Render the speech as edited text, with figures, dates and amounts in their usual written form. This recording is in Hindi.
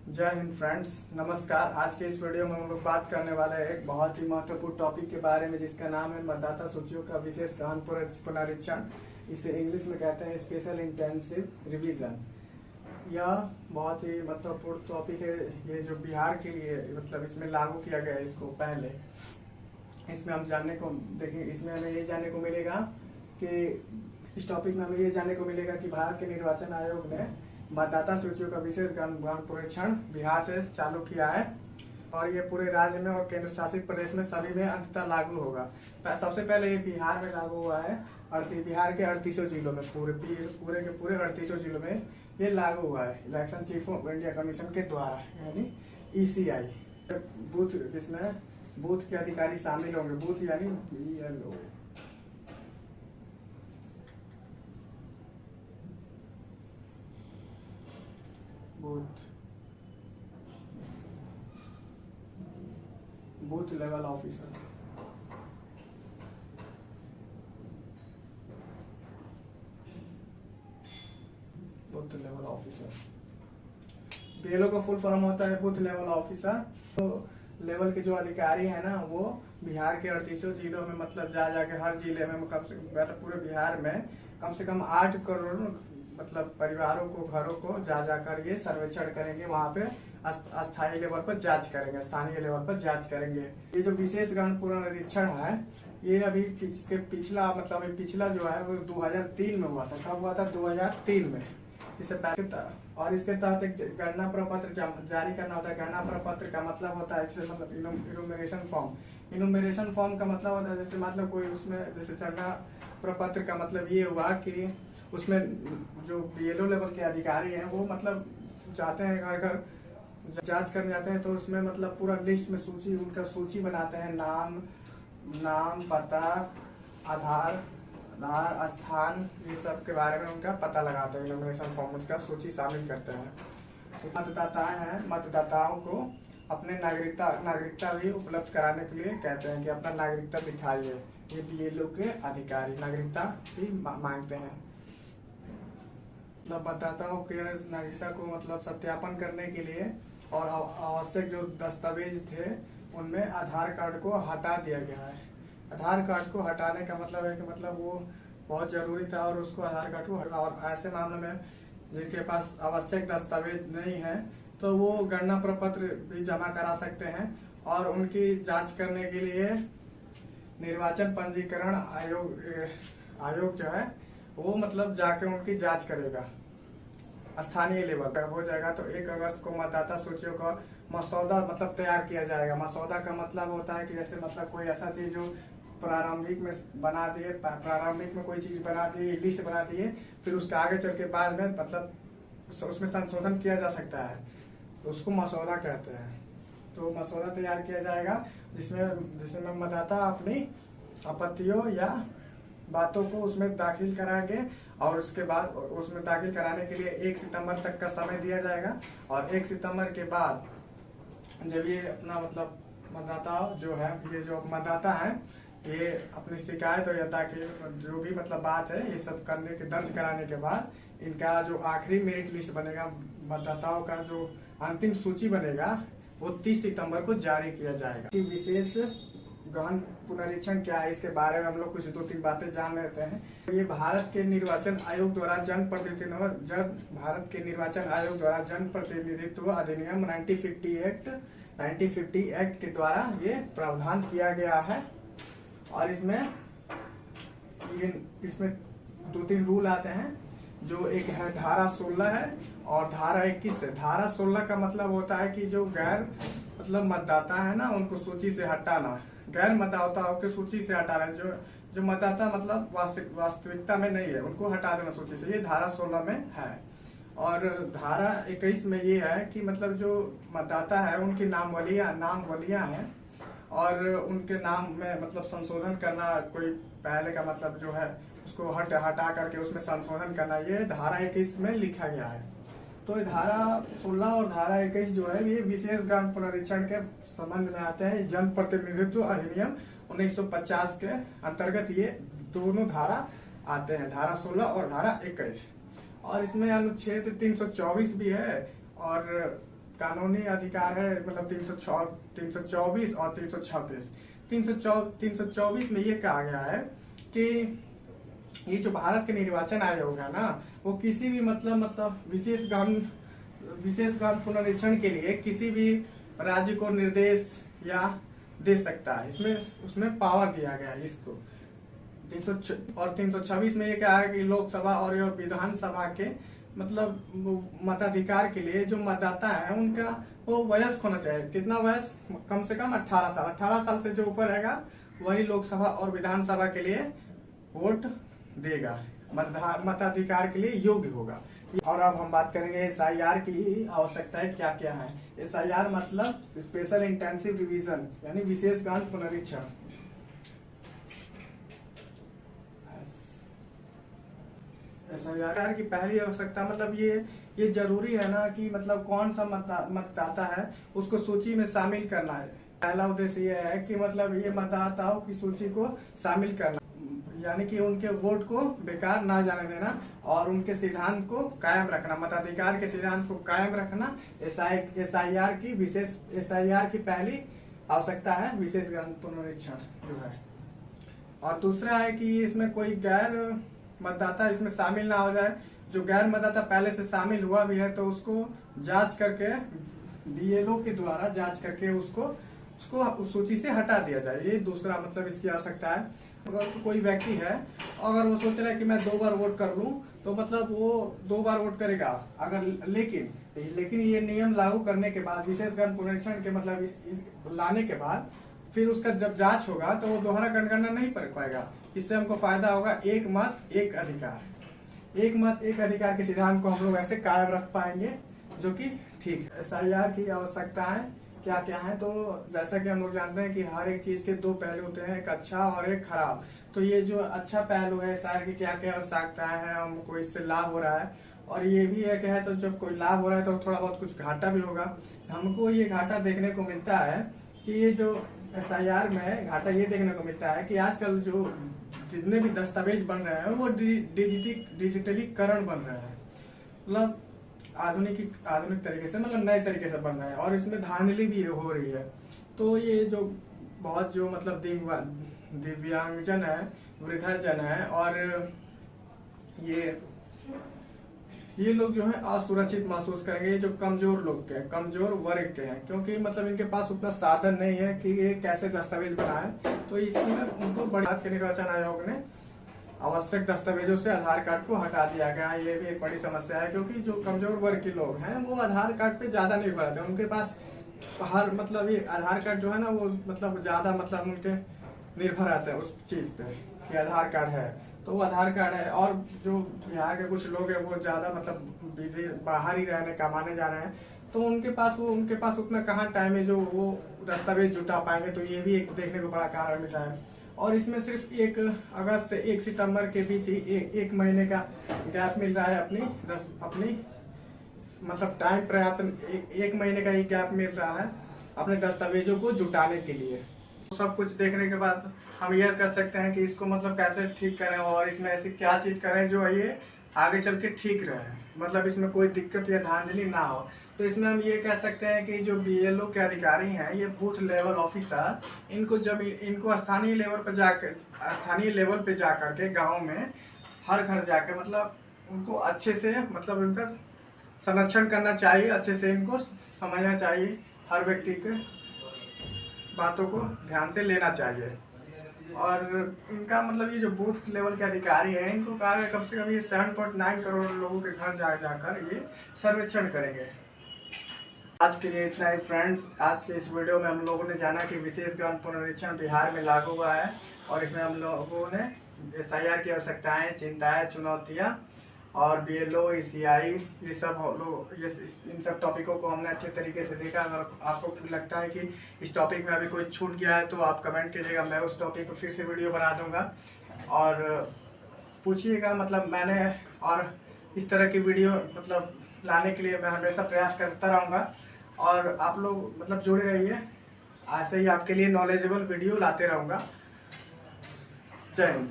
जय हिंद फ्रेंड्स, नमस्कार। आज के इस वीडियो में हम लोग बात करने वाले हैं एक बहुत ही महत्वपूर्ण टॉपिक के बारे में, जिसका नाम है मतदाता सूचियों का विशेष गहन पुनरीक्षण। इसे इंग्लिश में कहते हैं स्पेशल इंटेंसिव रिवीजन। यह बहुत ही महत्वपूर्ण टॉपिक है। ये जो बिहार के लिए मतलब इसमें लागू किया गया है इसको पहले। इसमें हम जानने को देखेंगे, इसमें हमें ये जानने को मिलेगा कि इस टॉपिक में हमें ये जानने को मिलेगा कि भारत के निर्वाचन आयोग ने मतदाता सूचियों का विशेष गहन पुनरीक्षण बिहार से चालू किया है और ये पूरे राज्य में और केंद्र शासित प्रदेश में सभी में अंततः लागू होगा। सबसे पहले ये बिहार में लागू हुआ है और बिहार के 38 जिलों में पूरे के पूरे 38 जिलों में ये लागू हुआ है election chief of India commission के द्वारा, यानी ECI। बूथ, जिसमें बूथ के अधिकारी शामिल होंगे। बूथ यानी BLO। Booth level officer. Booth level officer BLO का फुल फॉर्म होता है बूथ लेवल ऑफिसर। तो लेवल के जो अधिकारी है ना, वो बिहार के 38 जिलों में मतलब जाके हर जिले में कम से कम पूरे बिहार में कम से कम 8 करोड़ मतलब परिवारों को, घरों को जाकर ये सर्वेक्षण करेंगे। वहाँ पे अस्थायी लेवल पर जांच करेंगे, स्थानीय लेवल पर जांच करेंगे। ये जो विशेष गहन पुनरीक्षण है, ये अभी इसके पिछला जो है वो 2003 में हुआ था। कब हुआ था? 2003 में। इससे पहले और इसके तहत एक गणना प्रपत्र जारी करना होता है। गणना प्रपत्र का मतलब होता है इससे मतलब इनुमरेशन फॉर्म। इनुमरेशन फॉर्म का मतलब होता है जैसे मतलब कोई उसमें जैसे गणना प्रपत्र का मतलब ये हुआ कि उसमें जो BLO लेवल के अधिकारी हैं वो मतलब जाते हैं घर घर जांच करने जाते हैं, तो उसमें मतलब पूरा लिस्ट में उनका सूची बनाते हैं। नाम, पता, आधार, स्थान, ये सब के बारे में उनका पता लगाते हैं। इनोमिनेशन फॉर्म उसका सूची शामिल करते हैं। मतदाताओं को अपने नागरिकता भी उपलब्ध कराने के लिए कहते हैं कि अपना नागरिकता दिखाइए। ये BLO के अधिकारी नागरिकता भी मांगते हैं। मतलब मतदाताओं के नागरिकता को मतलब सत्यापन करने के लिए और आवश्यक जो दस्तावेज थे उनमें आधार कार्ड को हटा दिया गया है। आधार कार्ड को हटाने का मतलब है कि मतलब वो बहुत जरूरी था और उसको आधार कार्ड को और ऐसे मामले में जिनके पास आवश्यक दस्तावेज नहीं है तो वो गणना प्रपत्र भी जमा करा सकते हैं और उनकी जांच करने के लिए निर्वाचन पंजीकरण आयोग जो है वो मतलब जाके उनकी जांच करेगा। स्थानीय लेवल पर हो जाएगा तो 1 अगस्त को मतदाता सूचियों का मसौदा मतलब तैयार किया जाएगा। मसौदा का मतलब होता है कि जैसे मतलब कोई ऐसा चीज जो प्रारंभिक में बना दिए, प्रारंभिक में कोई चीज बना दी, लिस्ट बना दिए, फिर उसके आगे चल के बाद में मतलब उसमें संशोधन किया जा सकता है, तो उसको मसौदा कहते हैं। तो मसौदा तैयार किया जाएगा जिसमें मतदाता अपनी आपत्तियों या बातों को उसमें दाखिल कराएंगे और उसके बाद उसमें दाखिल कराने के लिए 1 सितंबर तक का समय दिया जाएगा। और 1 सितंबर के बाद जब ये अपना मतलब मतदाता जो है, ये जो मतदाता है, ये अपनी शिकायत और या दाखिल जो भी मतलब बात है ये सब करने के दर्ज कराने के बाद इनका जो आखिरी मेरिट लिस्ट बनेगा, मतदाताओं का जो अंतिम सूची बनेगा, वो 30 सितंबर को जारी किया जाएगा। विशेष गहन पुनरीक्षण क्या है, इसके बारे में हम लोग कुछ 2-3 बातें जान लेते हैं। ये भारत के निर्वाचन आयोग द्वारा जनप्रतिनिधित्व अधिनियम 1950 एक्ट के द्वारा ये प्रावधान किया गया है। और इसमें 2-3 रूल आते हैं। जो एक है धारा 16 है और धारा 21 है। धारा 16 का मतलब होता है कि जो गैर मतलब मतदाता है ना, उनको सूची से हटाना। गैर मतदाताओं के सूची से हटाना। जो मतदाता मतलब वास्तविकता में नहीं है, उनको हटा देना सूची से। ये धारा 16 में है। और धारा 21 में ये है कि मतलब जो मतदाता है उनकी नामवलियां हैं और उनके नाम में मतलब संशोधन करना, कोई पहले का मतलब जो है उसको हटा करके उसमें संशोधन करना, ये धारा 21 में लिखा गया है। तो धारा 16 और धारा 21 जो है ये विशेष गहन पुनरीक्षण के संबंध में आते हैं। जनप्रतिनिधित्व अधिनियम 1950 के अंतर्गत ये दोनों धारा आते हैं, धारा 16 और धारा 21। और इसमें अनुच्छेद 324 भी है और कानूनी अधिकार है, मतलब 324 और 326। 324 में ये कहा गया है कि ये जो भारत के निर्वाचन आयोग है ना, वो किसी भी मतलब विशेष गण पुनरीक्षण के लिए किसी भी राज्य को निर्देश या दे सकता है। इसमें उसमें पावर दिया गया है इसको। 326 में ये कहा है कि लोकसभा और विधानसभा के मतलब मताधिकार के लिए जो मतदाता है उनका वो वयस्क होना चाहिए। कितना वयस? कम से कम 18 साल। 18 साल से जो ऊपर रहेगा वही लोकसभा और विधानसभा के लिए वोट देगा, मताधिकार के लिए योग्य होगा। और अब हम बात करेंगे SIR की आवश्यकताएं क्या क्या है। SIR मतलब स्पेशल इंटेंसिव रिवीजन, यानी विशेष गहन पुनरीक्षण। SIR की पहली आवश्यकता मतलब ये जरूरी है ना कि मतलब कौन सा मतदाता है उसको सूची में शामिल करना है। पहला उद्देश्य ये है कि मतलब ये मतदाताओं की सूची को शामिल करना, यानी कि उनके वोट को बेकार ना जाने देना और उनके सिद्धांत को कायम रखना, मताधिकार के सिद्धांत को कायम रखना। SIR की पहली आवश्यकता है विशेष गहन पुनरीक्षण जो है। और दूसरा है कि इसमें कोई गैर मतदाता इसमें शामिल ना हो जाए। जो गैर मतदाता पहले से शामिल हुआ भी है तो उसको जांच करके BLO के द्वारा जांच करके उसको उस सूची से हटा दिया जाए। ये दूसरा मतलब इसकी आवश्यकता है। अगर कोई व्यक्ति है, अगर वो सोच रहा है कि मैं 2 बार वोट कर लूं, तो मतलब वो 2 बार वोट करेगा। अगर लेकिन ये नियम लागू करने के बाद, विशेष गहन पुनरीक्षण के मतलब इस लाने के बाद फिर उसका जब जांच होगा तो वो दोबारा गणगणना नहीं कर पाएगा। इससे हमको फायदा होगा एक मत एक अधिकार। एक मत एक अधिकार के सिद्धांत को हम लोग ऐसे कायम रख पाएंगे, जो कि ठीक है। SIR की आवश्यकताएं क्या क्या है? तो जैसा कि हम लोग जानते हैं कि हर एक चीज के 2 पहलू होते हैं, एक अच्छा और एक खराब। तो ये जो अच्छा पहलू है SIR की क्या क्या आवश्यकताएं हैं, हमको इससे लाभ हो रहा है। और ये भी है कि तो जब कोई लाभ हो रहा है तो थोड़ा बहुत कुछ घाटा भी होगा। हमको ये घाटा देखने को मिलता है कि ये जो SIR में घाटा ये देखने को मिलता है कि आजकल जो जितने भी दस्तावेज बन रहे हैं वो डिजिटलीकरण बन रहे हैं, मतलब आधुनिक तरीके से, मतलब नए तरीके से बन रहे हैं और इसमें धांधली भी हो रही है। तो ये जो बहुत जो मतलब दिव्यांगजन है, वृद्धजन है और ये लोग जो है असुरक्षित महसूस करेंगे। जो कमजोर वर्ग के हैं, क्योंकि मतलब इनके पास उतना साधन नहीं है कि ये कैसे दस्तावेज बनाए। तो इसमें उनको बड़ी बात के निर्वाचन आयोग ने आवश्यक दस्तावेजों से आधार कार्ड को हटा दिया गया। ये भी एक बड़ी समस्या है, क्योंकि जो कमजोर वर्ग के लोग हैं वो आधार कार्ड पे ज्यादा निर्भर रहते हैं। उनके पास हर मतलब ये आधार कार्ड जो है ना, वो मतलब ज्यादा मतलब उनके निर्भर रहते हैं उस चीज पे कि आधार कार्ड है, तो वो आधार कार्ड है। और जो बिहार के कुछ लोग हैं वो ज्यादा मतलब बाहर ही रहने कमाने जा रहे हैं, तो उनके पास उतना कहाँ टाइम है जो वो दस्तावेज जुटा पाएंगे। तो ये भी एक देखने को बड़ा कारण मिल रहा है। और इसमें सिर्फ 1 अगस्त से 1 सितंबर के बीच ही एक महीने का गैप मिल रहा है अपनी मतलब टाइम पर्याप्त 1 महीने का ही गैप मिल रहा है अपने दस्तावेजों को जुटाने के लिए। सब कुछ देखने के बाद हम यह कर सकते हैं कि इसको मतलब कैसे ठीक करें और इसमें ऐसी क्या चीज करें जो ये आगे चल के ठीक रहे, मतलब इसमें कोई दिक्कत या धांधली ना हो। तो इसमें हम ये कह सकते हैं कि जो BLO के अधिकारी हैं, ये बूथ लेवल ऑफिसर, इनको स्थानीय लेवल पे जाकर के गाँव में हर घर जाके मतलब उनको अच्छे से मतलब उनका संरक्षण करना चाहिए, अच्छे से इनको समझना चाहिए, हर व्यक्ति के बातों को ध्यान से लेना चाहिए। और इनका मतलब ये जो बूथ लेवल के अधिकारी हैं, इनको कहा है कम से कम ये 7.9 करोड़ लोगों के घर जाकर ये सर्वेक्षण करेंगे। आज के लिए इतना ही फ्रेंड्स। आज के इस वीडियो में हम लोगों ने जाना कि विशेष गहन पुनरीक्षण बिहार में लागू हुआ है और इसमें हम लोगों ने SIR की आवश्यकताएं, चिंताएं, चुनौतियां और BLO, ECI ये सब इन सब टॉपिकों को हमने अच्छे तरीके से देखा। अगर आपको लगता है कि इस टॉपिक में अभी कोई छूट गया है तो आप कमेंट कीजिएगा, मैं उस टॉपिक पर फिर से वीडियो बना दूंगा। और पूछिएगा, मतलब मैंने और इस तरह की वीडियो मतलब लाने के लिए मैं हमेशा प्रयास करता रहूँगा। और आप लोग मतलब जुड़े रहिए, ऐसे ही आपके लिए नॉलेजेबल वीडियो लाते रहूँगा। जय हिंद।